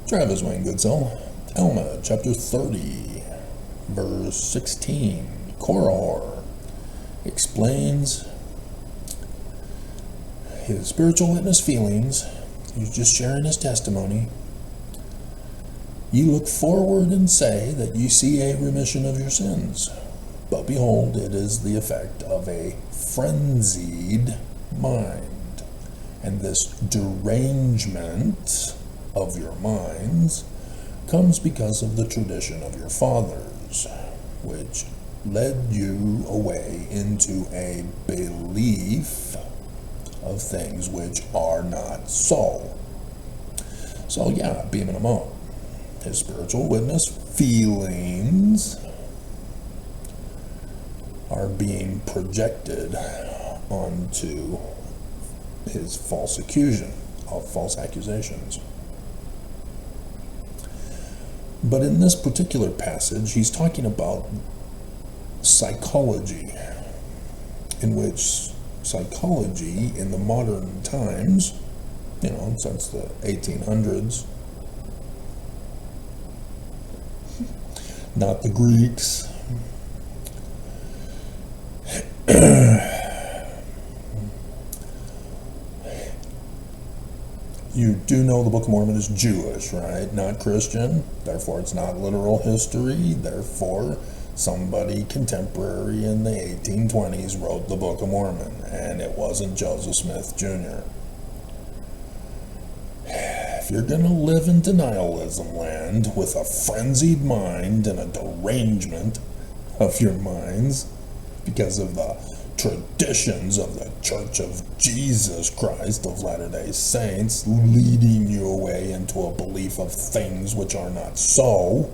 Travis Wayne Goodsell, Alma, chapter 30, verse 16. Korihor explains his spiritual witness feelings. He's just sharing his testimony. Ye look forward and say that ye see a remission of your sins. But behold, it is the effect of a frenzied mind. And this derangement of your minds comes because of the tradition of your fathers, which led you away into a belief of things which are not so. So yeah, beaming him up. His spiritual witness feelings are being projected onto his false accusations. But in this particular passage, he's talking about psychology, in which psychology in the modern times, since the 1800s, not the Greeks, you do know the Book of Mormon is Jewish, right? Not Christian. Therefore, it's not literal history. Therefore, somebody contemporary in the 1820s wrote the Book of Mormon, and it wasn't Joseph Smith Jr. If you're going to live in denialism land with a frenzied mind and a derangement of your minds because of the traditions of the Church of Jesus Christ of Latter-day Saints leading you away into a belief of things which are not so,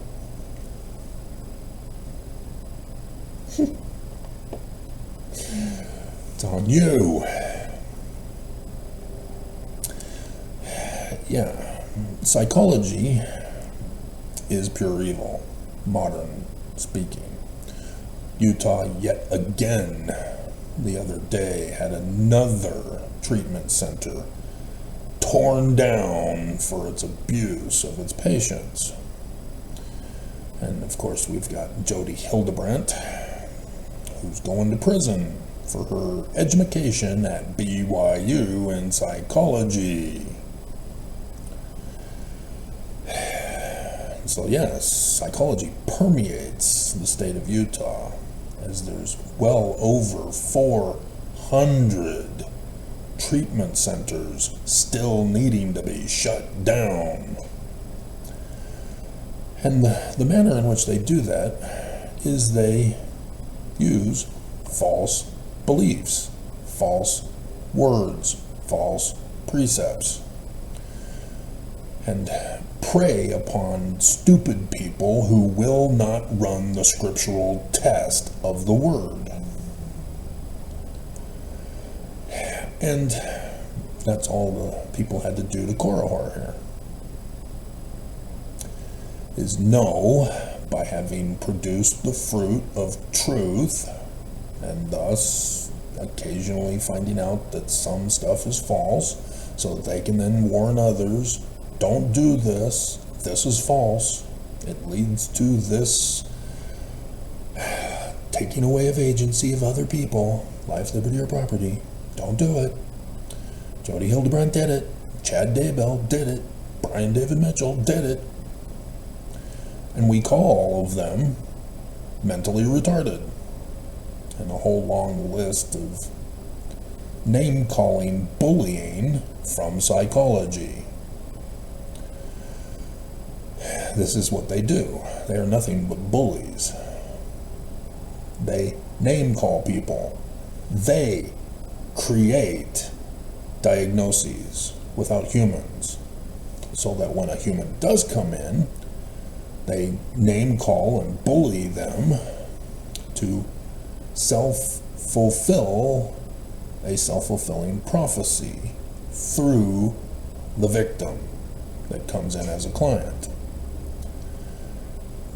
it's on you. Yeah, psychology is pure evil, modern speaking. Utah yet again the other day had another treatment center torn down for its abuse of its patients. And of course we've got Jody Hildebrandt, who's going to prison for her education at BYU in psychology. So yes, psychology permeates the state of Utah, as there's well over 400 treatment centers still needing to be shut down. And the manner in which they do that is they use false beliefs, false words, false precepts, and prey upon stupid people who will not run the scriptural test of the word. And that's all the people had to do to Korihor here, is know, by having produced the fruit of truth, and thus occasionally finding out that some stuff is false, so that they can then warn others, don't do this, this is false, it leads to this taking away of agency of other people, life, liberty, or property. Don't do it. Jody Hildebrandt did it, Chad Daybell did it, Brian David Mitchell did it, and we call all of them mentally retarded, and a whole long list of name-calling bullying from psychology. This is what they do. They are nothing but bullies. They name-call people. They create diagnoses without humans, so that when a human does come in, they name-call and bully them to self-fulfill a self-fulfilling prophecy through the victim that comes in as a client.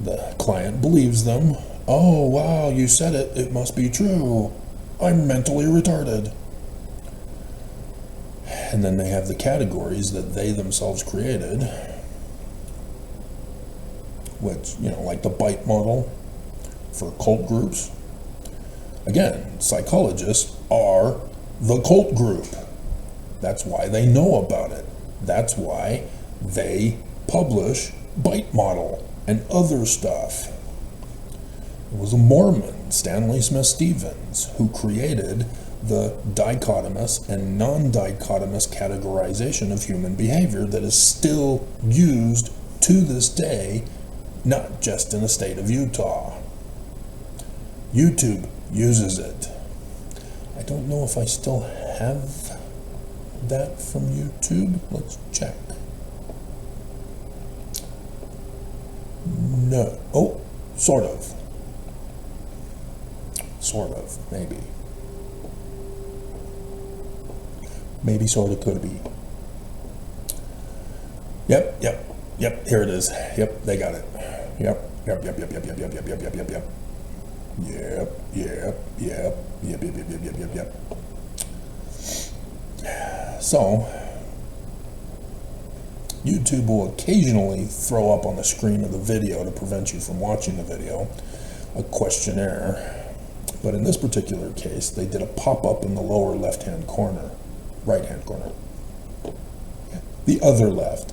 The client believes them. Oh, wow, you said it. It must be true. I'm mentally retarded. And then they have the categories that they themselves created which, like the bite model for cult groups. Again, psychologists are the cult group. That's why they know about it. That's why they publish bite model and other stuff. It was a Mormon, Stanley Smith Stevens, who created the dichotomous and non-dichotomous categorization of human behavior that is still used to this day, not just in the state of Utah. YouTube uses it. I don't know if I still have that from YouTube. Let's check. No. Oh, sort of. Sort of, maybe. Maybe, sort of, could be. Yep, here it is. Yep, they got it. Yep. So, YouTube will occasionally throw up on the screen of the video to prevent you from watching the video a questionnaire. But in this particular case, they did a pop-up in the lower left-hand corner, right-hand corner, the other left.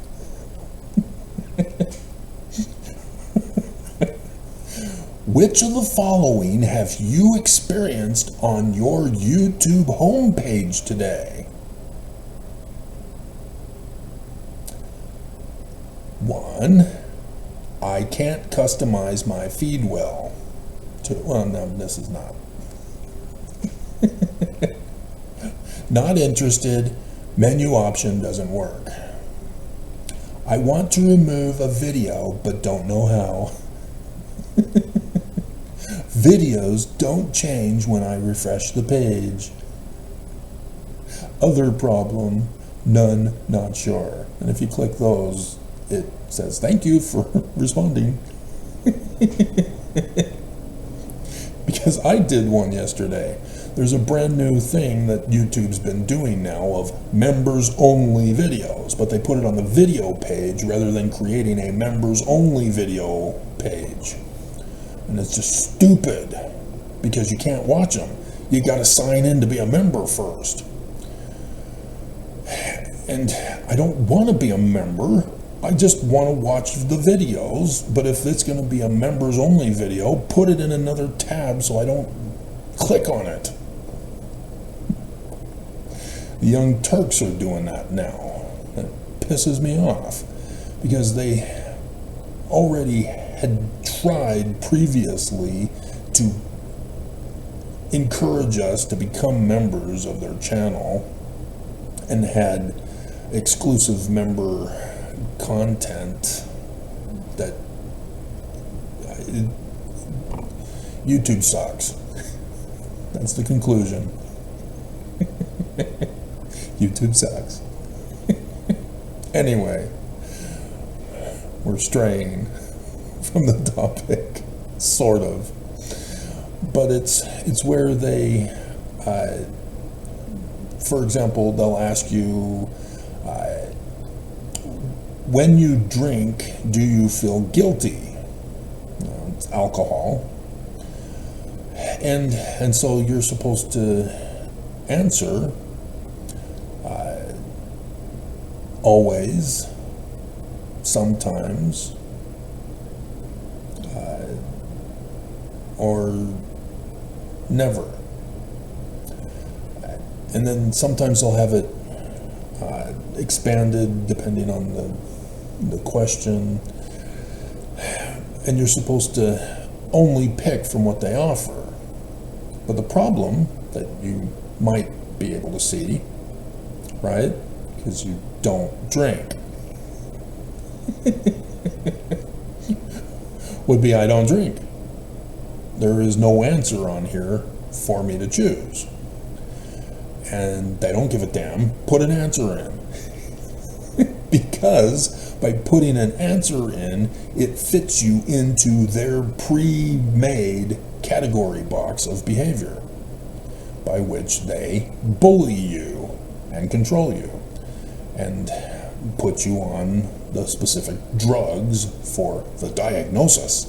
Which of the following have you experienced on your YouTube homepage today? 1, I can't customize my feed well. 2, well, no, this is not. Not interested, menu option doesn't work. I want to remove a video, but don't know how. Videos don't change when I refresh the page. Other problem, none, not sure. And if you click those, it says thank you for responding. Because I did one yesterday. There's a brand new thing that YouTube's been doing now of members only videos, but they put it on the video page rather than creating a members only video page. And it's just stupid because you can't watch them. You got to sign in to be a member first. And I don't want to be a member. I just want to watch the videos. But if it's going to be a members only video, put it in another tab so I don't click on it. The Young Turks are doing that now. It pisses me off because they already had tried previously to encourage us to become members of their channel and had exclusive member content that YouTube sucks. That's the conclusion. YouTube sucks. Anyway, we're straying from the topic, sort of. But it's where they, for example, they'll ask you, when you drink, do you feel guilty? It's alcohol. And so you're supposed to answer, always, sometimes, or never. And then sometimes they'll have it expanded depending on the question, and you're supposed to only pick from what they offer. But the problem that you might be able to see, right, because you don't drink, would be I don't drink. There is no answer on here for me to choose. And they don't give a damn. Put an answer in. Because by putting an answer in, it fits you into their pre-made category box of behavior by which they bully you and control you and put you on the specific drugs for the diagnosis.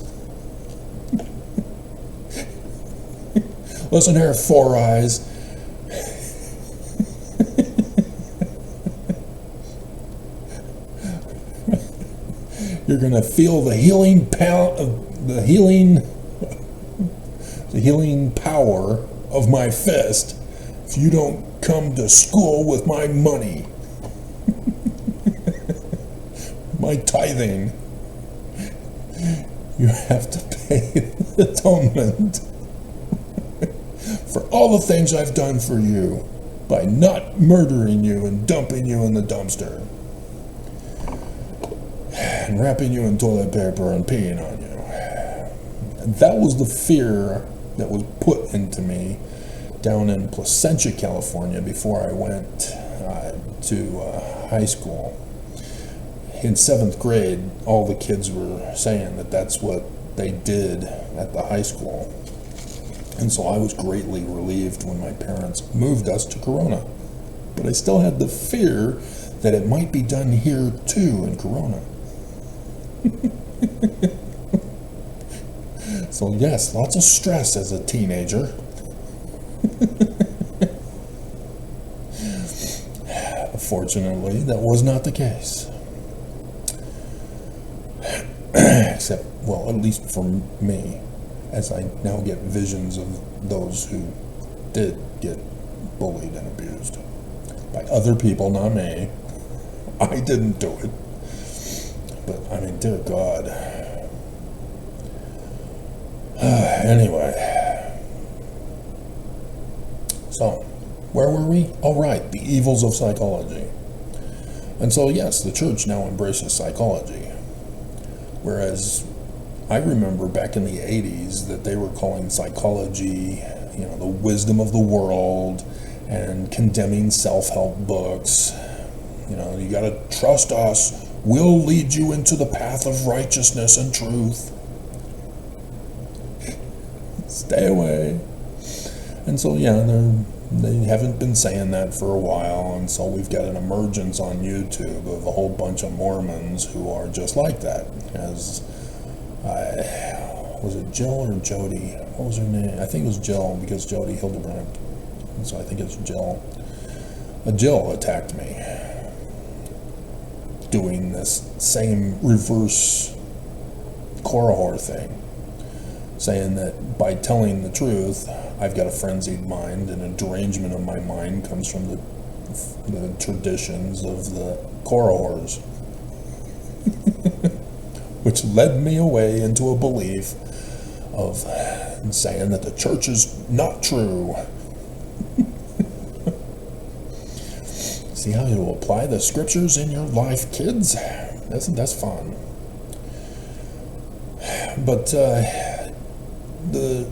Listen here, Four Eyes. You're going to feel the healing power of my fist if you don't come to school with my money. My tithing. You have to pay atonement for all the things I've done for you by not murdering you and dumping you in the dumpster and wrapping you in toilet paper and peeing on you. And that was the fear that was put into me down in Placentia, California, before I went to high school. In 7th grade, all the kids were saying that that's what they did at the high school. And so I was greatly relieved when my parents moved us to Corona. But I still had the fear that it might be done here too in Corona. So yes, lots of stress as a teenager. Fortunately, that was not the case. Except, well, at least for me, as I now get visions of those who did get bullied and abused by other people, not me. I didn't do it. But, I mean, dear God. Anyway. So, where were we? Oh, right, the evils of psychology. And so, yes, the church now embraces psychology. Whereas I remember back in the 80s that they were calling psychology, the wisdom of the world, and condemning self-help books. You gotta trust us. We'll lead you into the path of righteousness and truth. Stay away. And so, yeah, they haven't been saying that for a while, and so we've got an emergence on YouTube of a whole bunch of Mormons who are just like that. Was it Jill or Jody? What was her name? I think it was Jill, because Jody Hildebrand. And so I think it's Jill. Jill attacked me, doing this same reverse Korihor thing, saying that by telling the truth, I've got a frenzied mind, and a derangement of my mind comes from the traditions of the Korihors, which led me away into a belief of saying that the church is not true. See how you apply the scriptures in your life, kids? That's fun. But the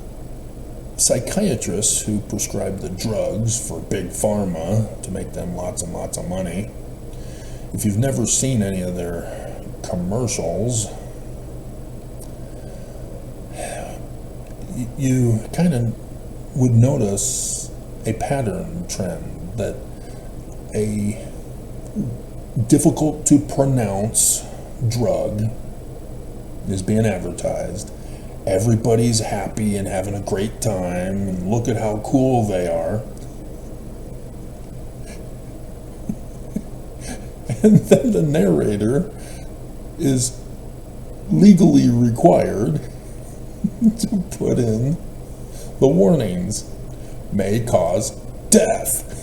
psychiatrists who prescribe the drugs for big pharma to make them lots and lots of money, if you've never seen any of their commercials, you kind of would notice a pattern trend that a difficult to pronounce drug is being advertised. Everybody's happy and having a great time, and look at how cool they are. And then the narrator is legally required to put in the warnings. May cause death.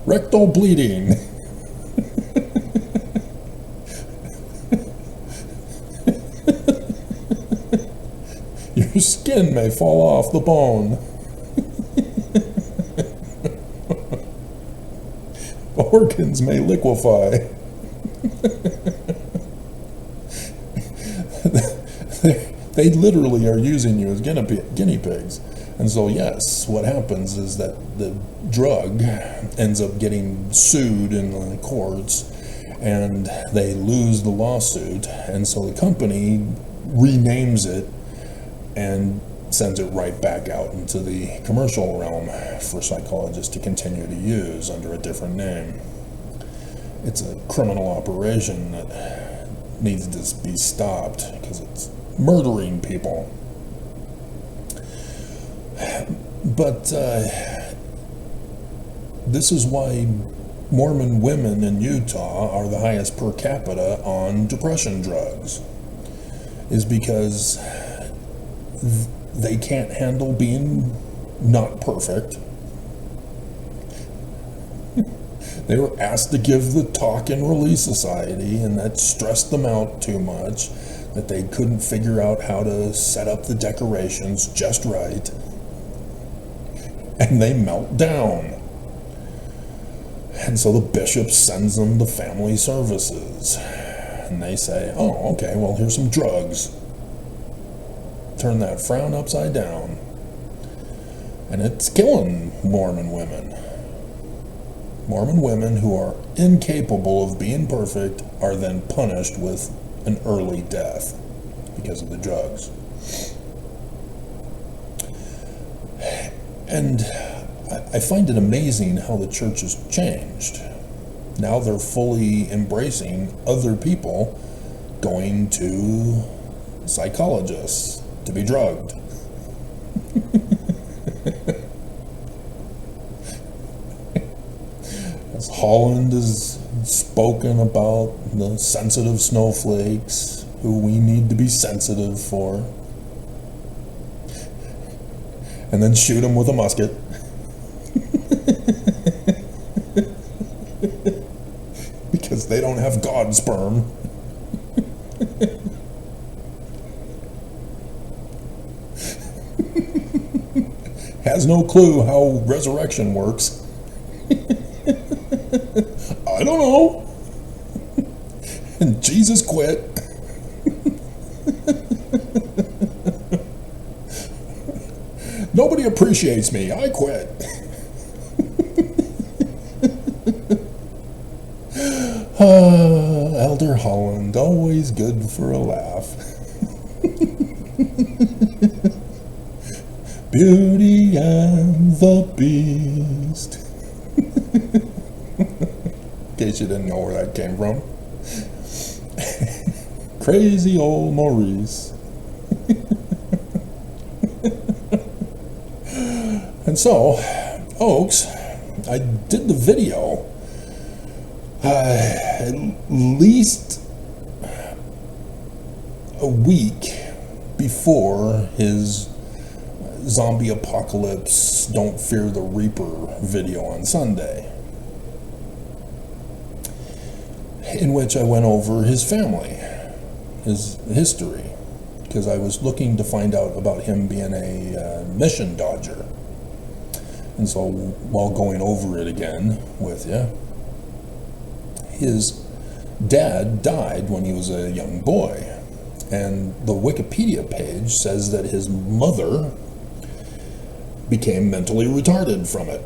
Rectal bleeding. Your skin may fall off the bone. Organs may liquefy. They literally are using you as guinea pigs. And so, yes, what happens is that the drug ends up getting sued in the courts, and they lose the lawsuit, and so the company renames it and sends it right back out into the commercial realm for psychologists to continue to use under a different name. It's a criminal operation that needs to be stopped because it's murdering people. But this is why Mormon women in Utah are the highest per capita on depression drugs, is because they can't handle being not perfect. They were asked to give the Talk and Release Society, and that stressed them out too much, that they couldn't figure out how to set up the decorations just right. And they melt down. And so the bishop sends them to family services. And they say, oh, okay, well, here's some drugs. Turn that frown upside down. And it's killing Mormon women. Mormon women who are incapable of being perfect are then punished with an early death because of the drugs. And I find it amazing how the church has changed. Now they're fully embracing other people going to psychologists to be drugged. As Holland has spoken about the sensitive snowflakes who we need to be sensitive for, and then shoot them with a musket. Because they don't have God sperm. Has no clue how resurrection works. I don't know. And Jesus quit. Nobody appreciates me. I quit. Elder Holland, always good for a laugh. Beauty and the Beast. In case you didn't know where that came from. Crazy old Maurice. And so, Oaks, I did the video at least a week before his zombie apocalypse Don't Fear the Reaper video on Sunday, in which I went over his family, his history, because I was looking to find out about him being a mission dodger. And so while going over it again with you, his dad died when he was a young boy, and the Wikipedia page says that his mother became mentally retarded from it.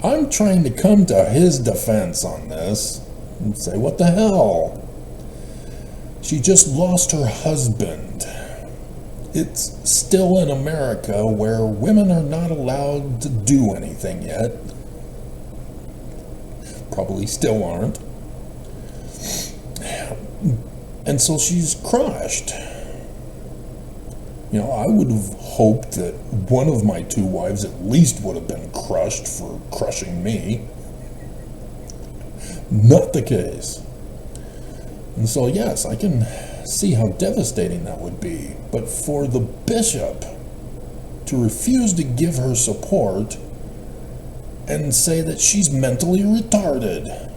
I'm trying to come to his defense on this and say, what the hell? She just lost her husband. It's still in America where women are not allowed to do anything yet. Probably still aren't. And so she's crushed. You know, I would have hoped that one of my two wives at least would have been crushed for crushing me. Not the case. And so, yes, I can see how devastating that would be. But for the bishop to refuse to give her support and say that she's mentally retarded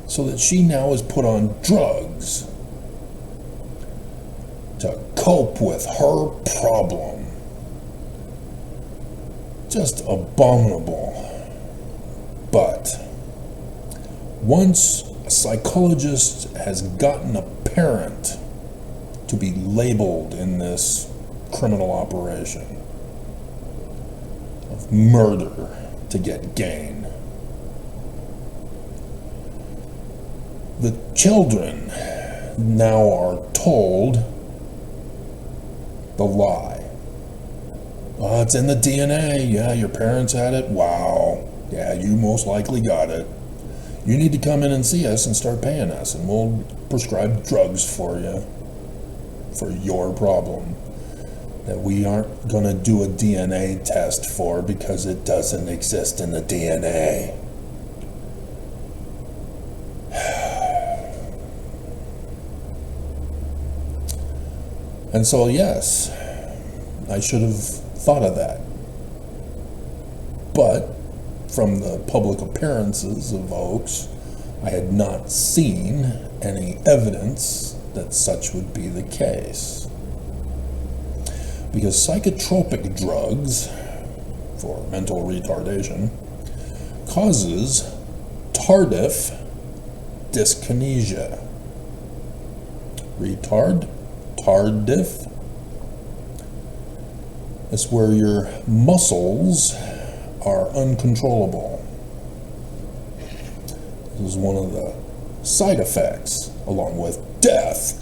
so that she now is put on drugs to cope with her problem. Just abominable. But once a psychologist has gotten a parent to be labeled in this criminal operation of murder to get gain, the children now are told the lie. Oh, it's in the DNA. Yeah, your parents had it. Wow. Yeah, you most likely got it. You need to come in and see us and start paying us, and we'll prescribe drugs for you for your problem that we aren't going to do a DNA test for because it doesn't exist in the DNA. And so, yes, I should have thought of that. But from the public appearances of Oaks, I had not seen any evidence that such would be the case. Because psychotropic drugs for mental retardation causes tardive dyskinesia. Tardive. It's where your muscles are uncontrollable. This is one of the side effects, along with death,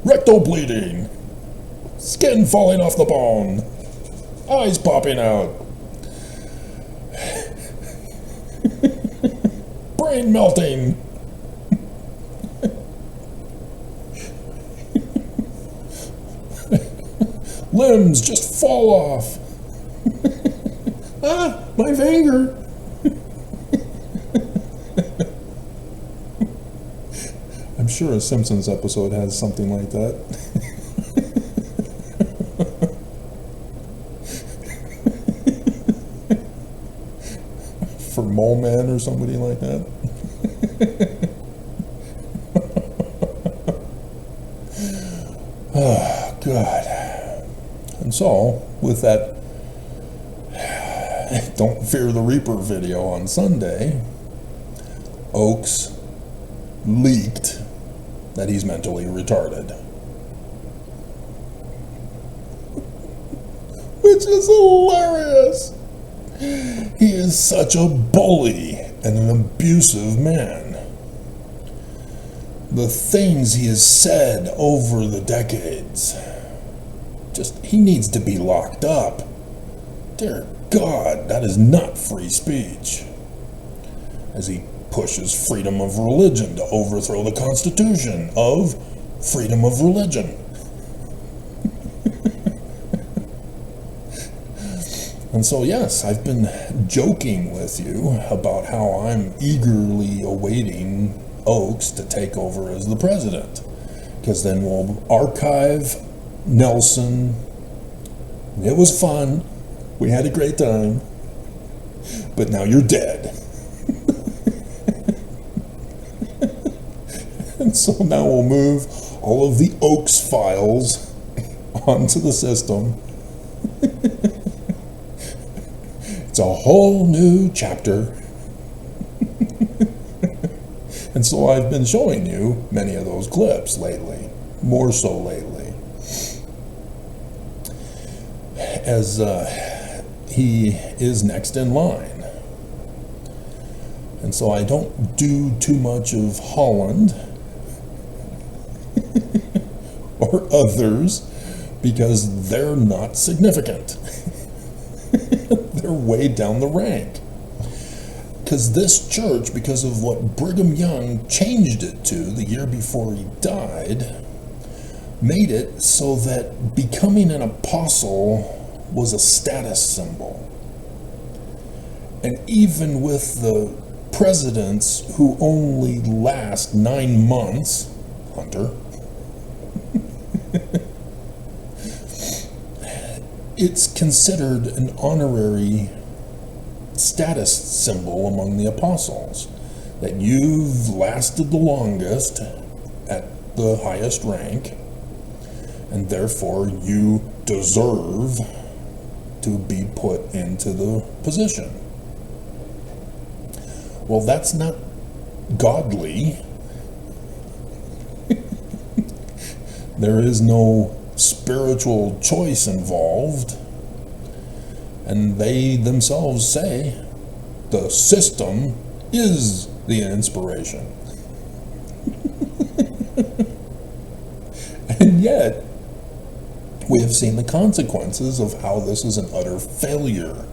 rectal bleeding, skin falling off the bone, eyes popping out, brain melting. Limbs just fall off. Ah, my finger. I'm sure a Simpsons episode has something like that. For Mole Man or somebody like that. Oh, God. And so, with that Don't Fear the Reaper video on Sunday, Oaks leaked that he's mentally retarded. Which is hilarious. He is such a bully and an abusive man. The things he has said over the decades, he needs to be locked up. Dear God, that is not free speech. As he pushes freedom of religion to overthrow the Constitution of freedom of religion. And so, yes, I've been joking with you about how I'm eagerly awaiting Oaks to take over as the president. Because then we'll archive Nelson. It was fun. We had a great time. But now you're dead. And so now we'll move all of the Oaks files onto the system. It's a whole new chapter. And so I've been showing you many of those clips lately, more so lately, as he is next in line. And so I don't do too much of Holland or others because they're not significant. They're way down the rank. Because this church, because of what Brigham Young changed it to the year before he died, made it so that becoming an apostle was a status symbol. And even with the presidents who only last 9 months, Hunter, it's considered an honorary status symbol among the apostles, that you've lasted the longest at the highest rank, and therefore you deserve to be put into the position. Well, that's not godly. There is no spiritual choice involved, and they themselves say the system is the inspiration. And yet we have seen the consequences of how this is an utter failure.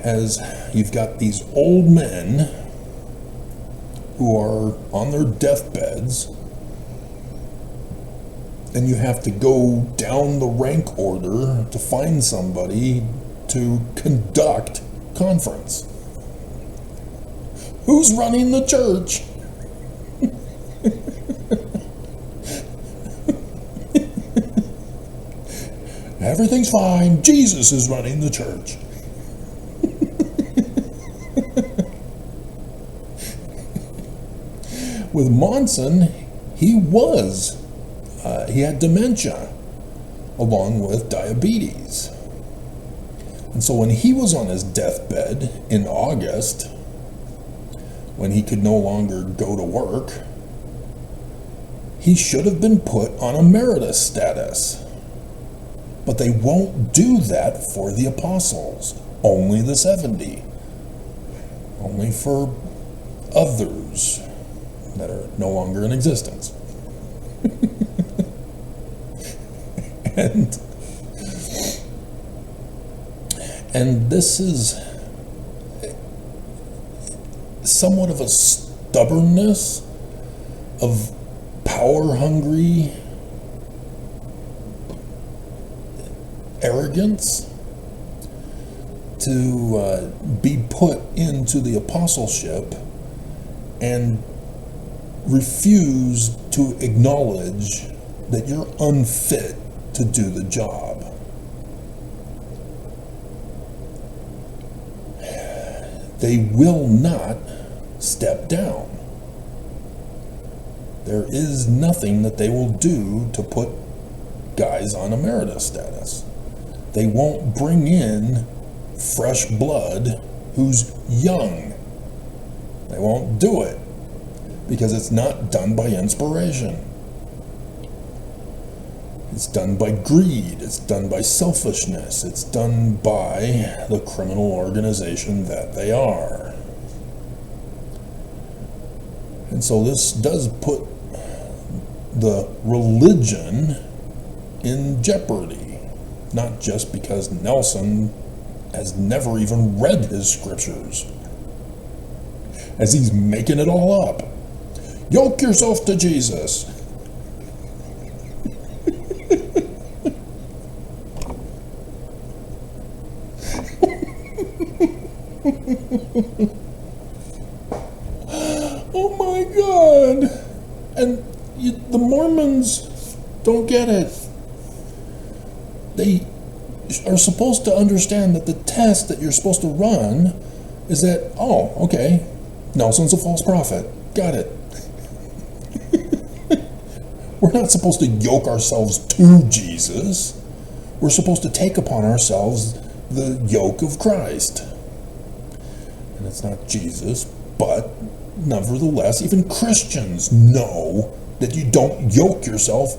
as you've got these old men who are on their deathbeds, and you have to go down the rank order to find somebody to conduct conference. Who's running the church? Everything's fine. Jesus is running the church. With Monson, he had dementia along with diabetes. And so when he was on his deathbed in August, when he could no longer go to work, he should have been put on emeritus status. But they won't do that for the apostles, only the 70. Only for others that are no longer in existence. And this is somewhat of a stubbornness of power-hungry arrogance to be put into the apostleship and refuse to acknowledge that you're unfit to do the job. They will not step down. There is nothing that they will do to put guys on emeritus status. They won't bring in fresh blood who's young. They won't do it because it's not done by inspiration. It's done by greed. It's done by selfishness. It's done by the criminal organization that they are. And so this does put the religion in jeopardy, not just because Nelson has never even read his scriptures, as he's making it all up. Yoke yourself to Jesus. Oh my God. And the Mormons don't get it. They are supposed to understand that the test that you're supposed to run is that, oh, okay, Nelson's a false prophet. Got it. We're not supposed to yoke ourselves to Jesus. We're supposed to take upon ourselves the yoke of Christ. And it's not Jesus, but nevertheless, even Christians know that you don't yoke yourself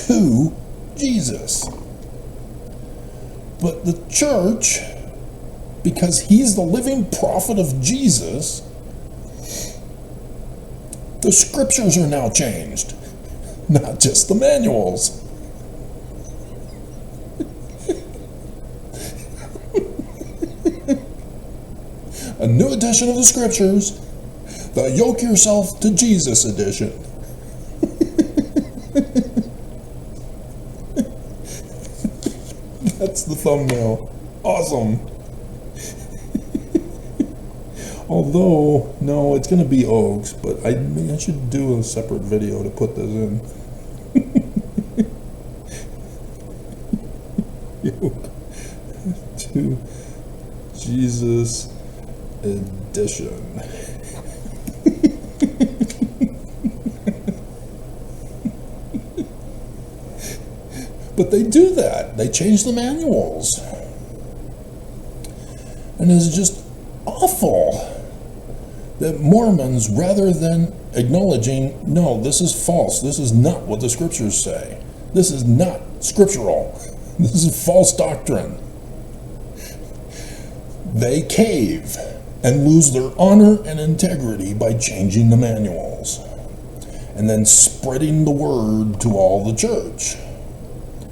to Jesus. But the church, because he's the living prophet of Jesus, the scriptures are now changed, not just the manuals. A new edition of the scriptures, the yoke yourself to Jesus edition. That's the thumbnail. Awesome. Although, no, it's going to be Oaks, but I should do a separate video to put this in. Yoke to Jesus edition. But they do that. They change the manuals. And it's just awful that Mormons, rather than acknowledging, no, this is false, this is not what the scriptures say, this is not scriptural, this is false doctrine, they cave and lose their honor and integrity by changing the manuals and then spreading the word to all the church.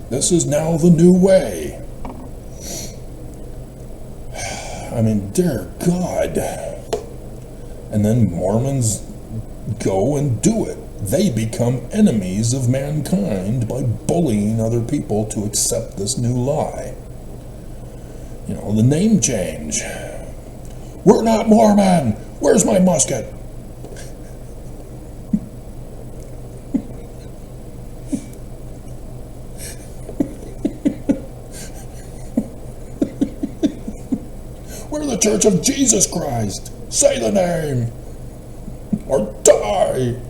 This is now the new way. I mean, dear God. And then Mormons go and do it. They become enemies of mankind by bullying other people to accept this new lie. You know, the name change. We're not Mormon! Where's my musket? We're the Church of Jesus Christ! Say the name! Or die!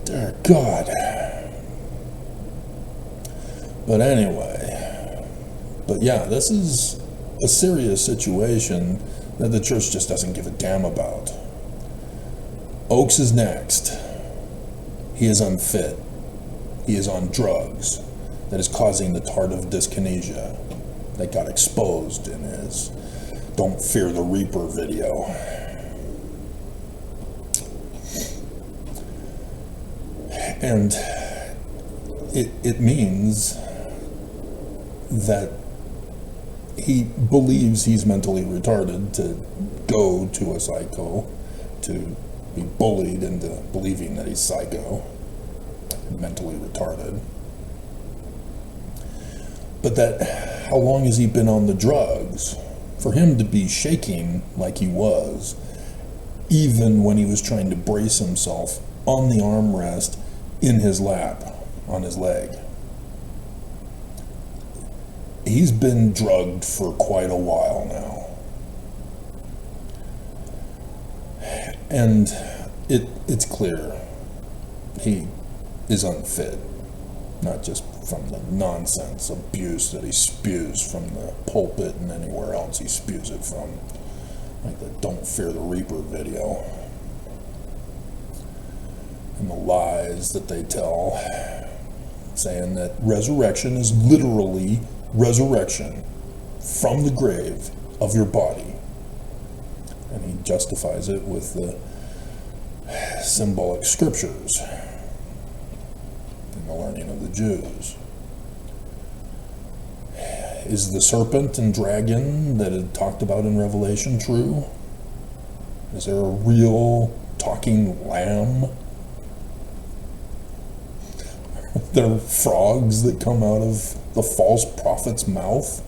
Dear God. But anyway, but yeah, this is a serious situation that the church just doesn't give a damn about. Oaks is next. He is unfit. He is on drugs that is causing the tardive dyskinesia that got exposed in his Don't Fear the Reaper video. And it means that he believes he's mentally retarded to go to a psycho, to be bullied into believing that he's psycho, mentally retarded. But that, how long has he been on the drugs? For him to be shaking like he was, even when he was trying to brace himself on the armrest in his lap, on his leg. He's been drugged for quite a while now. And it's clear he is unfit, not just from the nonsense abuse that he spews from the pulpit and anywhere else he spews it from, like the Don't Fear the Reaper video, and the lies that they tell, saying that resurrection is literally resurrection from the grave of your body. And he justifies it with the symbolic scriptures in the learning of the Jews. Is the serpent and dragon that it talked about in Revelation true? Is there a real talking lamb? There are frogs that come out of the false prophet's mouth?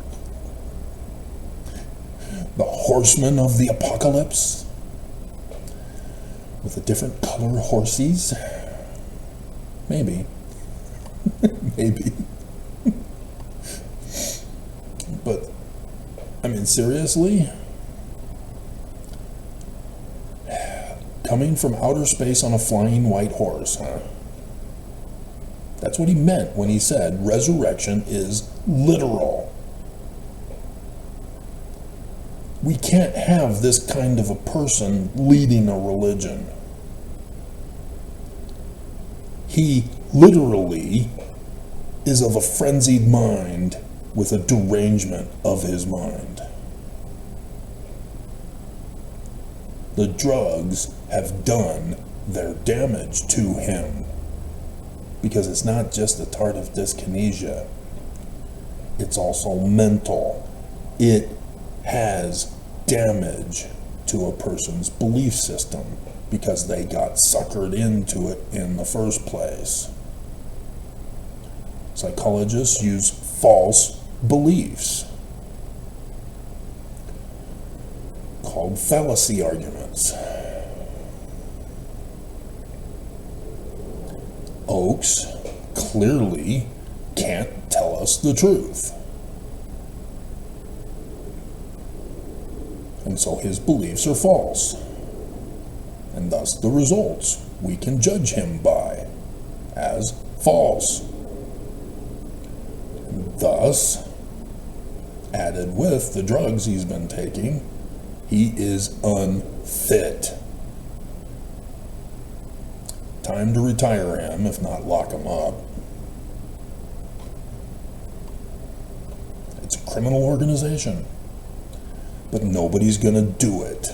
The horsemen of the apocalypse? With the different color horses? Maybe. Maybe. But, I mean, seriously? Coming from outer space on a flying white horse, huh? That's what he meant when he said resurrection is literal. We can't have this kind of a person leading a religion. He literally is of a frenzied mind with a derangement of his mind. The drugs have done their damage to him. Because it's not just the tardive dyskinesia, it's also mental. It has damage to a person's belief system because they got suckered into it in the first place. Psychologists use false beliefs called fallacy arguments. Oaks clearly can't tell us the truth. And so his beliefs are false. And thus the results we can judge him by as false. And thus, added with the drugs he's been taking, he is unfit. Time to retire him, if not lock him up. It's a criminal organization. But nobody's gonna do it.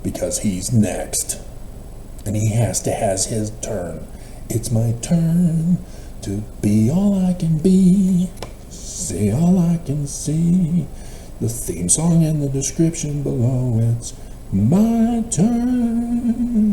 Because he's next. And he has to have his turn. It's my turn to be all I can be. Say all I can see the theme song in the description below. It's my turn.